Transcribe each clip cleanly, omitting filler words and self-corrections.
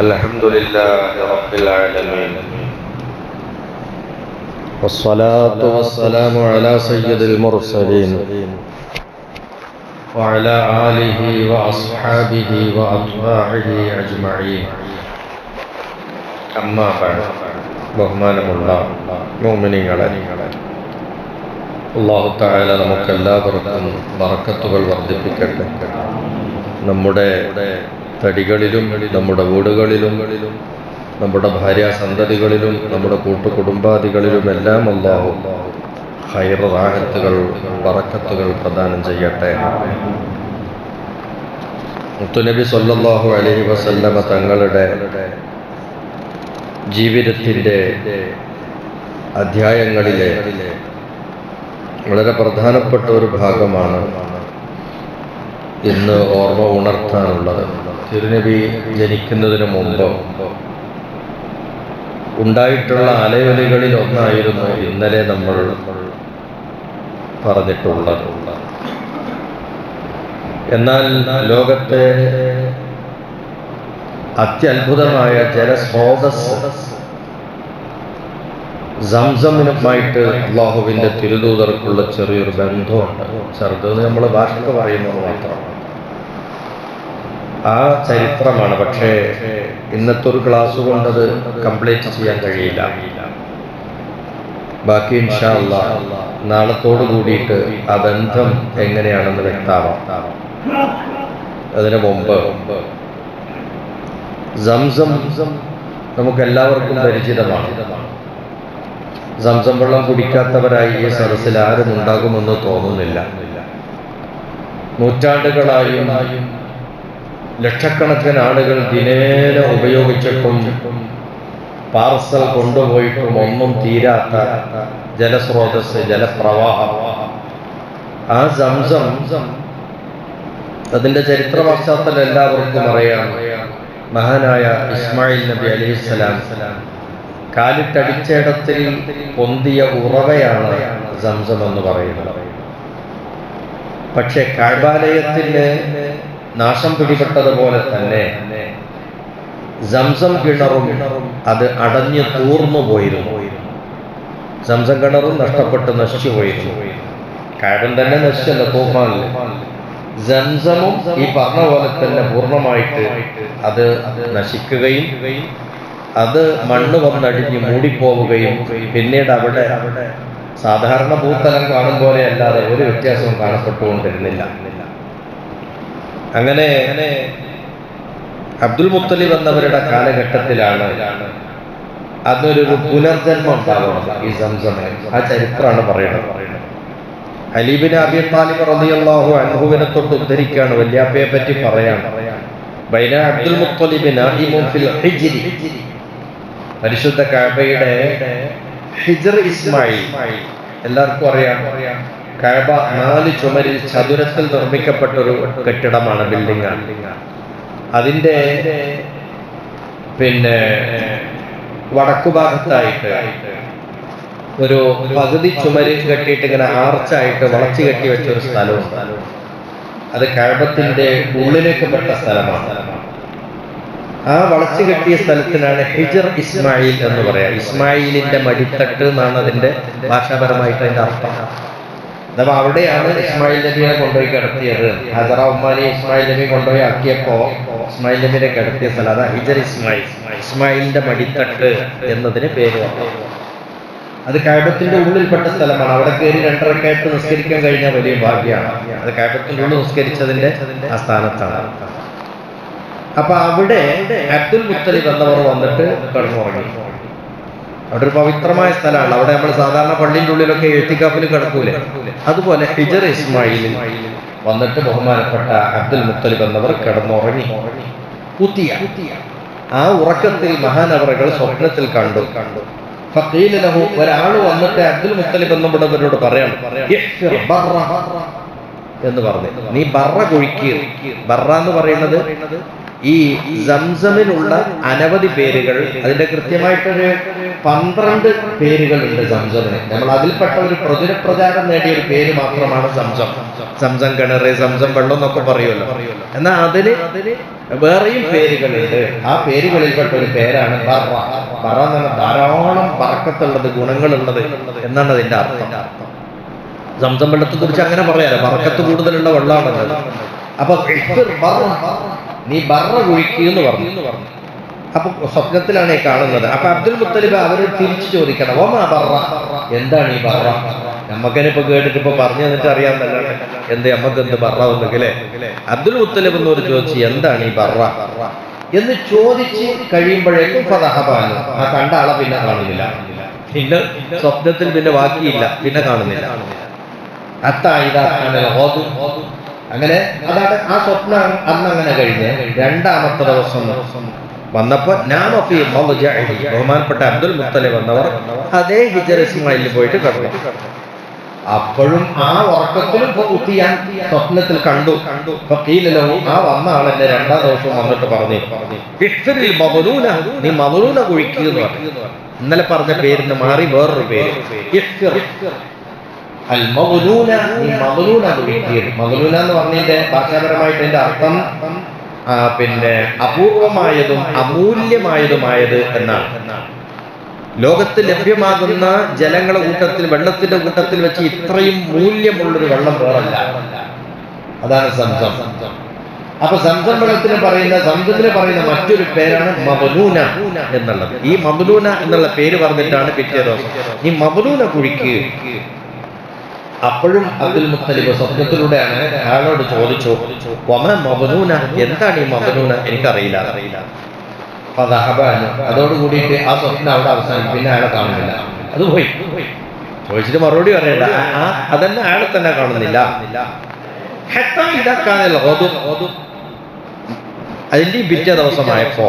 الحمد لله رب العالمين والصلاة والسلام على سيد المرسلين وعلى آله وأصحابه وأتباعه أجمعين أما بعد ബഹുമാനമുള്ള മുഅ്മിനീങ്ങളെ, അല്ലാഹു തആല നമുക്കെല്ലാവർക്കും ബറക്കത്തുകൾ വർദ്ധിപ്പിക്കട്ടെ. നമ്മുടെ തടികളിലും നമ്മുടെ വീടുകളിലും നമ്മുടെ ഭാര്യാസന്തതികളിലും നമ്മുടെ കൂട്ടുകുടുംബാദികളിലും എല്ലാം അല്ലാഹു ഖൈർ, റാഹത്തുകൾ, ബറക്കത്തുകൾ പ്രദാനം ചെയ്യട്ടെ. മുത്തുനബി സ്വല്ലല്ലാഹു അലൈഹി വസല്ലമ തങ്ങളുടെ ജീവിതത്തിൻ്റെ അധ്യായങ്ങളിലെ വളരെ പ്രധാനപ്പെട്ട ഒരു ഭാഗമാണ് ഇന്ന് ഓർമ്മ ഉണർത്താനുള്ളത്. തിരുനബി ജനിക്കുന്നതിന് മുമ്പ് ഉണ്ടായിട്ടുള്ള അലയൊലികളിൽ ഒന്നായിരുന്നു ഇന്നലെ നമ്മൾ പറഞ്ഞിട്ടുള്ളത്. എന്നാൽ ലോകത്തെ അത്യത്ഭുതമായ ജലസ്രോതസ് സംസമുമായിട്ട് അള്ളാഹുവിൻ്റെ തിരുദൂതർക്കുള്ള ചെറിയൊരു ബന്ധമുണ്ട്. ചെറുതെന്ന് നമ്മൾ ഭാഷയ്ക്ക് പറയുന്നത് മാത്രം. ആ ചരിത്രമാണ്. പക്ഷേ ഇന്നത്തെ ഒരു ക്ലാസ് കൊണ്ടത് കംപ്ലീറ്റ് ചെയ്യാൻ കഴിയില്ല. ബാക്കി ഇൻഷാ അല്ലാഹ് നാളത്തോട് കൂടിയിട്ട് ആ ബന്ധം എങ്ങനെയാണെന്ന് വ്യക്തമാവാം. അതിനു മുമ്പ് സംസം നമുക്കെല്ലാവർക്കും പരിചിതമാണ്. സംസം വെള്ളം കുടിക്കാത്തവരായി ഈ സദസ്സിൽ ആരും ഉണ്ടാകുമെന്ന് തോന്നുന്നില്ല. നൂറ്റാണ്ടുകളായും ലക്ഷക്കണക്കിന് ആളുകൾ ദിനേന ഉപയോഗിച്ചിട്ടും പാർസൽ കൊണ്ടുപോയിട്ടും ഒന്നും തീരാത്ത ജലസ്രോതസ്, ജലപ്രവാഹം ആ സംസം. അതിൻ്റെ ചരിത്ര പശ്ചാത്തലം എല്ലാവർക്കും അറിയാം. മഹാനായ ഇസ്മായിൽ നബി അലൈഹിസ്സലാം കാലിട്ടടിച്ചിടത്തിൽ പൊന്തിയ ഉറവയാണ് സംസം എന്ന് പറയുന്നത്. പക്ഷെ കഅബാലയത്തിന് നാശം പിടിപെട്ടതുപോലെ തന്നെ സംസം കിണറും അത് അടഞ്ഞു തൂർന്നു പോയിരുന്നു. സംസം കിണറും നഷ്ടപ്പെട്ട് നശിച്ചു പോയിരുന്നു. കഅബൻ തന്നെ നശിച്ചല്ല, തൂഫാനിൽ. സംസമും ഈ പറഞ്ഞ പോലെ തന്നെ പൂർണ്ണമായിട്ട് അത് നശിക്കുകയും അത് മണ്ണ് വന്നടിഞ്ഞ് മൂടിപ്പോവുകയും പിന്നീട് അവിടെ സാധാരണ ഭൂതലം കാണും പോലെ അല്ലാതെ ഒരു വ്യത്യാസവും കാണപ്പെട്ടുകൊണ്ടിരുന്നില്ല. അങ്ങനെ അബ്ദുൽ മുത്തലിബ് എന്നവരുടെ കാലഘട്ടത്തിലാണ് അതൊരു പുനർജന്മം ഉണ്ടാകുന്നത് ഈ സംസമിന്. ആ ചരിത്രമാണ് പറയുന്നത്. അലി ബിൻ അബി താലിബ് റളിയല്ലാഹു അൻഹുവിനെ തൊട്ട് ഉദ്ധരിക്കുകയാണ്, വല്യാപ്പയെ പറ്റി പറയാണ്. ബൈന അബ്ദുൽ മുത്തലിബ് നാഇമുൻ ഫിൽ ഹിജ്രി, പരിശുദ്ധ കഅബയുടെ ഹിജ്ർ ഇസ്മായിൽ. എല്ലാവർക്കും അറിയാം, കഅബ 4 ചുമരിൽ ചതുരത്തിൽ നിർമ്മിക്കപ്പെട്ട ഒരു കെട്ടിടമാണ്, ബിൽഡിംഗാണ്. അതിൻ്റെ വടക്കുഭാഗത്തായിട്ട് ഒരു പകുതി ചുമര് കെട്ടിയിട്ട് ഇങ്ങനെ ആർച്ചായിട്ട് വളച്ചു കെട്ടി വെച്ച ഒരു സ്ഥലമുണ്ട്. അത് കഅബത്തിന്റെ ഉള്ളിലേക്ക് പെട്ട സ്ഥലമാണ്. ആ വളച്ചു കെട്ടിയ സ്ഥലത്തിനാണ് ഹിജ്ർ ഇസ്മായിൽ എന്ന് പറയാം. ഇസ്മായിലിന്റെ മടിത്തട്ട് എന്നാണ് അതിന്റെ ഭാഷാപരമായിട്ട് അതിന്റെ അർത്ഥം. അഥവാ അവിടെയാണ് ഇസ്മായിൽ നബിയെ കൊണ്ടുപോയി കിടത്തിയത്. ഹജറ ഉമ്മാനെ ഇസ്മായിൽ നബി കൊണ്ടുപോയി ആക്കിയപ്പോ ഇസ്മായിൽ നബിയെ കിടത്തിയ സ്ഥലം അതാ ഹിജ്ർ ഇസ്മായിൽ. ഇസ്മായിലിന്റെ മടിത്തട്ട് എന്നതിന് പേര് വന്നു. അത് കഅബത്തിന്റെ ഉള്ളിൽപ്പെട്ട സ്ഥലമാണ്. അവിടെ കയറി 2 റക്അത്ത് നിസ്കരിക്കാൻ കഴിഞ്ഞാൽ വലിയ ഭാഗ്യമാണ്. അത് കഅബത്തിന്റെ ഉള്ളിൽ നിസ്കരിച്ചതിന്റെ ആ സ്ഥാനത്താണ്. അപ്പൊ അവിടെ അബ്ദുൽ മുത്തലിബ് എന്നവർ വന്നിട്ട് കിടന്നുറങ്ങി. അവിടെ ഒരു പവിത്രമായ സ്ഥലമാണ്. അവിടെ നമ്മൾ സാധാരണ പള്ളിൻ്റെ ഉള്ളിലൊക്കെ എഴുത്തിക്കാപ്പിൽ കിടക്കൂലേ, അതുപോലെ ഹിജ്ർ ഇസ്മായിലിൽ വന്നിട്ട് ബഹുമാനപ്പെട്ട അബ്ദുൽ മുത്തലിബ് എന്നവർ കിടന്നുറങ്ങി. ആ ഉറക്കത്തിൽ മഹാനവറുകൾ സ്വപ്നത്തിൽ കണ്ടു. ഒരാൾ വന്നിട്ട് അബ്ദുൽ മുത്തലിബ് എന്നവരോട് പറയാം എന്ന് പറഞ്ഞു, നീ ബറ കുഴിക്കുക. ബറ എന്ന് പറയുന്നത് ഈ സംസമിനുള്ള അനവധി പേരുകൾ, അതിന്റെ കൃത്യമായിട്ടൊരു 12 പേരുകളുണ്ട് സംസമിന്. നമ്മൾ അതിൽപ്പെട്ട ഒരു പ്രചാരം നേടിയ ഒരു പേര് മാത്രമാണ് സംസം. സംസം കിണറ്, സംസം വെള്ളം എന്നൊക്കെ പറയുമല്ലോ. എന്നാൽ അതിന് വേറെയും പേരുകളുണ്ട്. ആ പേരുകളിൽപ്പെട്ട ഒരു പേരാണ് ബറ. ബറ എന്ന് പറഞ്ഞാൽ ധാരാളം ബറക്കത്തുള്ളത്, ഗുണങ്ങളുള്ളത് എന്നാണ് അതിന്റെ അർത്ഥം. സംസം വെള്ളത്തെ കുറിച്ച് അങ്ങനെ പറയാലോ, ബറക്കത്ത് കൂടുതലുള്ള വെള്ളമാണല്ലോ. അപ്പൊ നീ ബറ കുഴിക്കുക എന്ന് പറഞ്ഞു. അപ്പൊ സ്വപ്നത്തിലാണ് ഈ കാണുന്നത്. അപ്പൊ അബ്ദുൽ മുത്തലിബ് അവര് തിരിച്ചു ചോദിക്കണം, ഓമാ ബറ, എന്താണ് ഈ ബറ? നമ്മക്കനിപ്പോ കേട്ടിട്ട് ഇപ്പൊ പറഞ്ഞു തന്നിട്ട് അറിയാമെന്നല്ല, എന്ത് നമ്മക്ക് എന്ത് ബറ ഒന്നുകിലേ. അബ്ദുൽ മുത്തലിബ് എന്നോട് ചോദിച്ചു, എന്താണ് ഈ ബറ എന്ന് ചോദിച്ച് കഴിയുമ്പോഴേക്കും ഫദഹബാനു, ആ കണ്ട ആളെ പിന്നെ കാണുന്നില്ല. പിന്നെ സ്വപ്നത്തിൽ പിന്നെ ബാക്കിയില്ല, പിന്നെ കാണുന്നില്ല. അങ്ങനെ അതാണ് ആ സ്വപ്നം. അന്ന് അങ്ങനെ കഴിഞ്ഞ് രണ്ടാമത്തെ ദിവസം വന്നപ്പോ ബഹുമാനപ്പെട്ട അബ്ദുൽ മുത്തലിബ് വന്നവർ അതേ ഹിജർ ഇസ്മായിലിൽ പോയിട്ട് കിടന്നു. അപ്പോഴും ആ ഉറക്കത്തിലും കുത്തിയാൻ സ്വപ്നത്തിൽ കണ്ടു. ആ വന്ന ആളെന്നെ രണ്ടാം ദിവസവും വന്നിട്ട് പറഞ്ഞു, നീ മദലൂന കുഴിക്കുക എന്ന് പറഞ്ഞു. ഇന്നലെ പറഞ്ഞ പേരിന് മാറി വേറൊരു പേര്, അൽ മഗ്ലൂന, നീ മഗ്ലൂന കുഴിക്കുക. മഗ്ലൂന എന്ന് പറഞ്ഞതിന്റെ ഭാഷാപരമായിട്ട് എന്റെ അർത്ഥം പിന്നെ അപൂർവമായതും അമൂല്യമായതുമായത് എന്നാണ്. ലോകത്ത് ലഭ്യമാകുന്ന ജലങ്ങളുടെ കൂട്ടത്തിൽ, വെള്ളത്തിന്റെ കൂട്ടത്തിൽ വെച്ച് ഇത്രയും മൂല്യമുള്ളൊരു വെള്ളം വേറല്ല. അതാണ് സംസം. അപ്പൊ സംസം വെള്ളത്തിന് പറയുന്ന, സംസത്തിന് പറയുന്ന മറ്റൊരു പേരാണ് മദ്ലൂന എന്നുള്ളത്. ഈ മദ്ലൂന എന്നുള്ള പേര് പറഞ്ഞിട്ടാണ് പിറ്റേ ദിവസം നീ മദ്ലൂന കുഴിക്കുക. അപ്പോഴും അബ്ദുൽ മുത്തലിബ് സ്വപ്നത്തിലൂടെയാണ് അയാളോട് ചോദിച്ചു, മദ്ലൂന, എന്താണ് ഈ മദ്ലൂന? എനിക്കറിയില്ല. അതോടുകൂടിയിട്ട് ആ സ്വപ്നം അവിടെ അവസാനം. പിന്നെ അയാളെ കാണുന്നില്ല, അത് പോയി. ചോദിച്ചിട്ട് മറുപടി പറയണ്ട, അതന്നെ അയാളെ തന്നെ കാണുന്നില്ല. അതിന്റെ പിറ്റേ ദിവസമായപ്പോ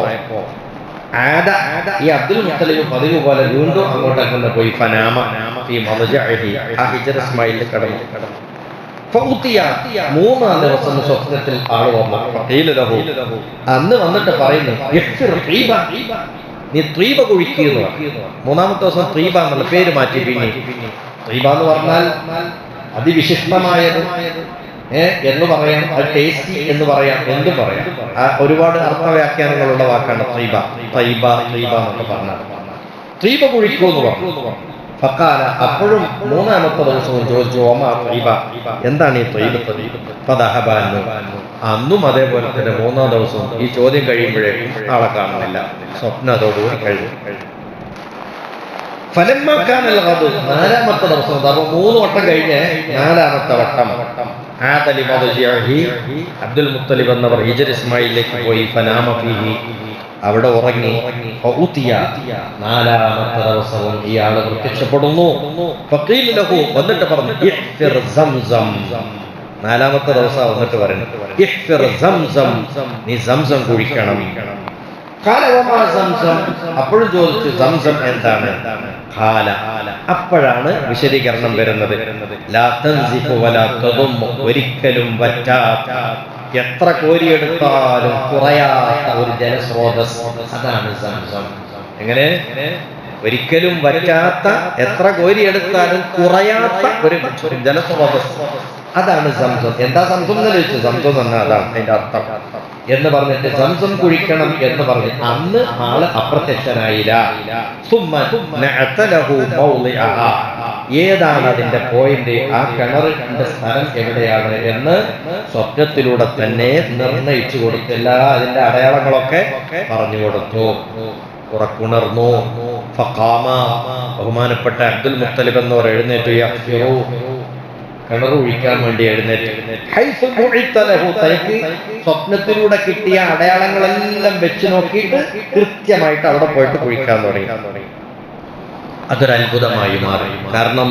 ഈ അബ്ദുൽ മുത്തലിബ് പതിവ് പോലെ വീണ്ടും അങ്ങോട്ടേക്ക് പോയി. ഫനാമ ഈ ഹിജർ ഇസ്മായിലിൽ കടന്നു. മൂന്നാം ദിവസം സ്വപ്നത്തിൽ ആള് വന്നു. അന്ന് വന്നിട്ട് പറയുന്നു, നീ ത്വീബ കുഴിക്കുക. മൂന്നാമത്തെ ദിവസം ത്വീബ എന്നുള്ള പേര് മാറ്റി. പിന്നെ ത്വീബ എന്ന് പറഞ്ഞാൽ അതിവിശിഷ്ടമായത് എന്ന് പറയാം, അത് ടേസ്റ്റി എന്ന് പറയാം, എന്തും പറയാം. ഒരുപാട് അർത്ഥവ്യാഖ്യാനങ്ങളുള്ള വാക്കാണ് ത്വീബ. ത്വയ്ബ, ത്വീബ എന്നൊക്കെ പറഞ്ഞാൽ ത്വീബ കുഴിക്കുമെന്ന് പറഞ്ഞു. ഫഖാല, അപ്പോഴും മൂന്നാമത്തെ ദിവസവും ചോദിച്ചു, ഓമാ ത്വയ്ബ, എന്താണ് ഈ ത്വയ്ബത്ത്? ഫദഹബാനു, അന്നും അതേപോലെ തന്നെ മൂന്നാം ദിവസവും ഈ ചോദ്യം കഴിയുമ്പോഴേക്കും ആളെ കാണുന്നില്ല. സ്വപ്നം അതോടുകൂടി കഴിഞ്ഞു. നാലാമത്തെ ദിവസം, അപ്പൊ 3 വട്ടം കഴിഞ്ഞ് 4ാമത്തെ വട്ടം അബ്ദുൽ മുത്തലിബ് എന്നവർ ഹിജർ ഇസ്മായിലിലേക്ക് പോയി. ഫനാമ ഫീഹി, അവിടെ ഉറങ്ങി. 4ാമത്തെ ദിവസവും ഇയാള് പ്രത്യക്ഷപ്പെടുന്നു. വന്നിട്ട് പറഞ്ഞു, നാലാമത്തെ ദിവസം വന്നിട്ട് പറയുന്നു, നീ സംസം കുഴിക്കണം. അപ്പോഴും ചോദിച്ചു, സംസം എന്താണ്? അപ്പോഴാണ് വിശദീകരണം വരുന്നത്. ഒരിക്കലും വറ്റാത്ത, എത്ര കോരിയെടുത്താലും കുറയാത്ത ഒരു ജലസ്രോതസ്, അതാണ് സംസം. എങ്ങനെ? ഒരിക്കലും വറ്റാത്ത, എത്ര കോരിയെടുത്താലും കുറയാത്ത ഒരു ജലസ്രോതസ്, അതാണ് സംസം. എന്താ സംസം എന്ന് ചോദിച്ചു. സംസം തന്നെ അതാണ് അതിന്റെ അർത്ഥം എന്ന് പറഞ്ഞിട്ട് സംസം കുഴിക്കണം എന്ന് പറഞ്ഞ് അന്ന് ആള് അപ്രത്യക്ഷനായില്ല. ഏതാണ് അതിന്റെ പോയിന്റ്, ആ കിണറിന്റെ സ്ഥലം എവിടെയാണ് എന്ന് സ്വപ്നത്തിലൂടെ തന്നെ നിർണയിച്ചു കൊടുത്തില്ല. അതിന്റെ അടയാളങ്ങളൊക്കെ പറഞ്ഞു കൊടുത്തു. ഉറക്കുണർന്നു. ഫഖാമ, ബഹുമാനപ്പെട്ട അബ്ദുൽ മുത്തലിബ് എന്നവർ എഴുന്നേറ്റു. കിണർ ഒഴിക്കാൻ വേണ്ടി എഴുന്നേറ്റ്. തനിക്ക് സ്വപ്നത്തിലൂടെ കിട്ടിയ അടയാളങ്ങളെല്ലാം വെച്ച് നോക്കിയിട്ട് കൃത്യമായിട്ട് അവിടെ പോയിട്ട് കുഴിക്കാൻ തുടങ്ങി. അതൊരു അത്ഭുതമായി മാറി. കാരണം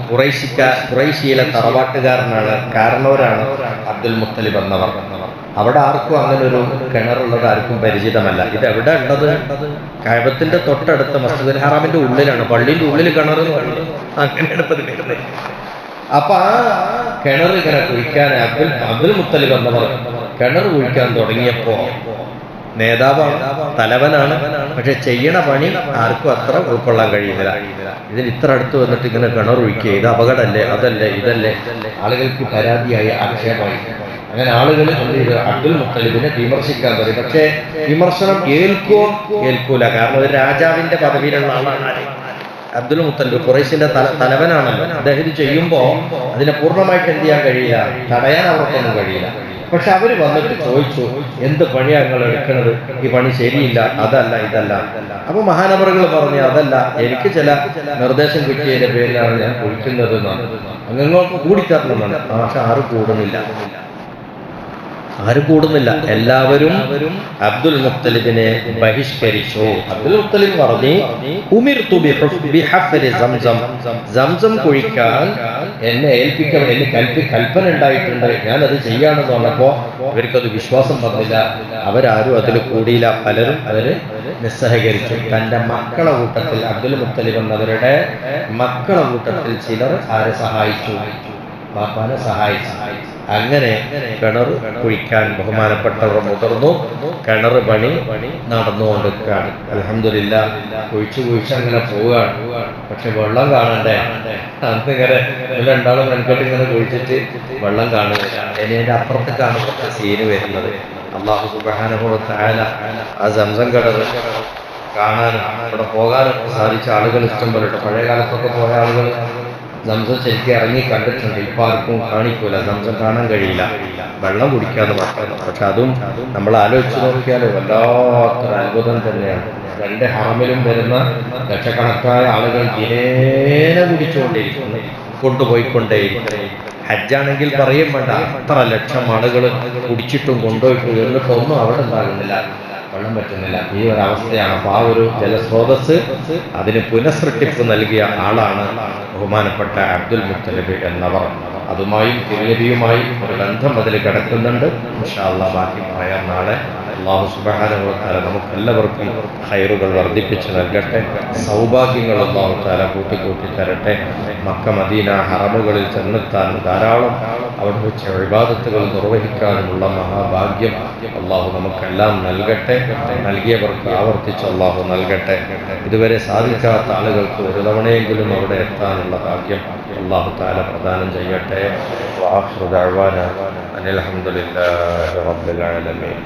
ഖുറൈശിയിലെ തറവാട്ടുകാരനാണ്, കാരണവരാണ് അബ്ദുൽ മുത്തലിബ് എന്നവർ. അവിടെ ആർക്കും അങ്ങനെ ഒരു കിണറുള്ളത് ആർക്കും പരിചിതമല്ല. ഇത് എവിടെ ഉള്ളത്? കഅബത്തിന്റെ തൊട്ടടുത്ത മസ്ജിദുൽ ഹറാമിന്റെ ഉള്ളിലാണ്. പള്ളിന്റെ ഉള്ളിൽ കിണർ എന്ന് പറയുന്നത് അങ്ങനെയാണ് വരുന്നത്. അപ്പൊ ആ കിണർ ഇങ്ങനെ കുഴിക്കാൻ അബ്ദുൽ മുത്തലിബ് എന്നവർ കിണർ കുഴിക്കാൻ തുടങ്ങിയപ്പോ നേതാവാണ്, തലവനാണ്. പക്ഷെ ചെയ്യണ പണി ആർക്കും അത്ര ഉൾക്കൊള്ളാൻ കഴിയുന്നില്ല. ഇതിൽ ഇത്ര അടുത്ത് വന്നിട്ട് ഇങ്ങനെ കിണറൊഴിക്കുക, ഇത് അപകടമല്ലേ, അതല്ലേ, ഇതല്ലേ, ആളുകൾക്ക് പരാതിയായി, ആക്ഷേപമായി. അങ്ങനെ ആളുകൾ എന്ത് ചെയ്തു, അബ്ദുൽ മുത്തലിബിനെ വിമർശിക്കാൻ പറയും. പക്ഷേ വിമർശനം ഏൽക്കൂല. കാരണം ഒരു രാജാവിന്റെ പദവിയിലുള്ള ആളാണ് അബ്ദുൽ മുത്തലിബ്, ഖുറൈശിന്റെ തലവനാണല്ലോ. അദ്ദേഹം ഇത് ചെയ്യുമ്പോൾ അതിനെ പൂർണ്ണമായിട്ട് എന്ത് ചെയ്യാൻ കഴിയില്ല, തടയാൻ അവർക്കൊന്നും കഴിയില്ല. പക്ഷെ അവര് വന്നിട്ട് ചോദിച്ചു, എന്ത് പണിയാണ് നിങ്ങൾ എടുക്കുന്നത്, ഈ പണി ശരിയില്ല, അതല്ല, ഇതല്ല. അപ്പൊ മഹാനവറുകൾ പറഞ്ഞു, അതല്ല, എനിക്ക് ചില നിർദ്ദേശം കിട്ടിയതിന്റെ പേരിലാണ് ഞാൻ കുഴിക്കുന്നത് എന്നാണ്. അങ്ങങ്ങൾക്ക് കൂടിത്തരണമെന്നാണ്. പക്ഷെ ആരും കൂടുന്നില്ല. എല്ലാവരും അബ്ദുൽ മുത്തലിബിനെ ബഹിഷ്കരിച്ചു. അബ്ദുൽ മുത്തലിബ് പറഞ്ഞു, സംസം കുഴിക്കാൻ എന്നെ കൽപ്പന ഉണ്ടായിട്ടുണ്ട്, ഞാൻ അത് ചെയ്യാണെന്ന് പറഞ്ഞപ്പോ ഇവർക്കത് വിശ്വാസം വന്നില്ല. അവരാരും അതിൽ കൂടിയില്ല. പലരും അതിന് നിസ്സഹകരിച്ചു. തന്റെ മക്കളെ കൂട്ടത്തിൽ, അബ്ദുൽ മുത്തലിബ് എന്നവരുടെ മക്കളെ കൂട്ടത്തിൽ ചിലർ ആരെ സഹായിച്ചു, ബാപ്പാനെ സഹായിച്ചു. അങ്ങനെ കിണർ കുഴിക്കാൻ ബഹുമാനപ്പെട്ടവർ മുതിർന്നു. കിണർ പണി നടന്നുകൊണ്ടിരിക്കുകയാണ്. അൽഹംദുലില്ലാഹ് കുഴിച്ച് അങ്ങനെ പോവുകയാണ്. പക്ഷെ വെള്ളം കാണണ്ടേ? അന്നിങ്ങനെ രണ്ടാളും മെനക്കെട്ട് ഇങ്ങനെ കുഴിച്ചിട്ട് വെള്ളം കാണുന്നില്ല. ഇനി അതിന്റെ അപ്പുറത്തേക്കാണ് കുറച്ച് സീന് വരുന്നത്. അല്ലാഹു സുബ്ഹാനഹു വ തആല ആ സംസം കിണർ കാണാനും ഇവിടെ പോകാനും സാധിച്ച ആളുകൾ ഇഷ്ടം പോലെ. പഴയ കാലത്തൊക്കെ പോയ ആളുകൾ സംസം ശരിക്കും ഇറങ്ങി കണ്ടിട്ടുണ്ട്. ഇപ്പൊ ആർക്കും കാണിക്കൂല, സംസം കാണാൻ കഴിയില്ല, വെള്ളം കുടിക്കാന്ന് പറയുന്നത്. പക്ഷെ അതും നമ്മൾ ആലോചിച്ച് നോക്കിയാൽ വല്ലാത്തൊരു അത്ഭുതം തന്നെയാണ്. രണ്ട് ഹറമിലും വരുന്ന ലക്ഷക്കണക്കായ ആളുകൾ ദിനേന കുടിച്ചുകൊണ്ടേയിരിക്കുന്നു, കൊണ്ടുപോയിക്കൊണ്ടേയിരിക്കുന്നു. ഹജ്ജാണെങ്കിൽ പറയും വേണ്ട, അത്ര ലക്ഷം ആളുകൾ കുടിച്ചിട്ടും കൊണ്ടുപോയിട്ടും എന്നിട്ടൊന്നും അവിടെ ഉണ്ടാകുന്നില്ല, വെള്ളം പറ്റുന്നില്ല. ഈ ഒരവസ്ഥയാണ്. അപ്പൊ ആ ഒരു ജലസ്രോതസ് അതിന് പുനഃസൃഷ്ടിപ്പ് നൽകിയ ആളാണ് ബഹുമാനപ്പെട്ട അബ്ദുൽ മുത്തലിബ് എന്നവർ. അതുമായും തിരുനബിയുമായി ഒരു ബന്ധം അതിൽ കിടക്കുന്നുണ്ട്. ഇൻഷാ അല്ലാഹ് ബാക്കി പറയാം നാളെ. അല്ലാഹു സുബ്ഹാനഹു വ തആല നമുക്കെല്ലാവർക്കും ഖൈറുകൾ വർദ്ധിപ്പിച്ച് നൽകട്ടെ. സൗഭാഗ്യങ്ങൾ അല്ലാഹു തആല കൂട്ടി തരട്ടെ. മക്ക മദീന ഹറമുകളിൽ ചെന്നെത്താൻ ധാരാളം അവിടെ വെച്ച് ഇബാദത്തുകൾ നിർവഹിക്കാനുമുള്ള മഹാഭാഗ്യം അല്ലാഹു നമുക്കെല്ലാം നൽകട്ടെ. നൽകിയവർക്ക് ആവർത്തിച്ച് അല്ലാഹു നൽകട്ടെ. ഇതുവരെ സാധിക്കാത്ത ആളുകൾക്ക് ഒരു തവണയെങ്കിലും അവിടെ എത്താനുള്ള ഭാഗ്യം അല്ലാഹു തആല പ്രദാനം ചെയ്യട്ടെ. വആഖിറു ദഅ്വാനാ അനിൽ ഹംദുലില്ലാഹി റബ്ബിൽ ആലമീൻ.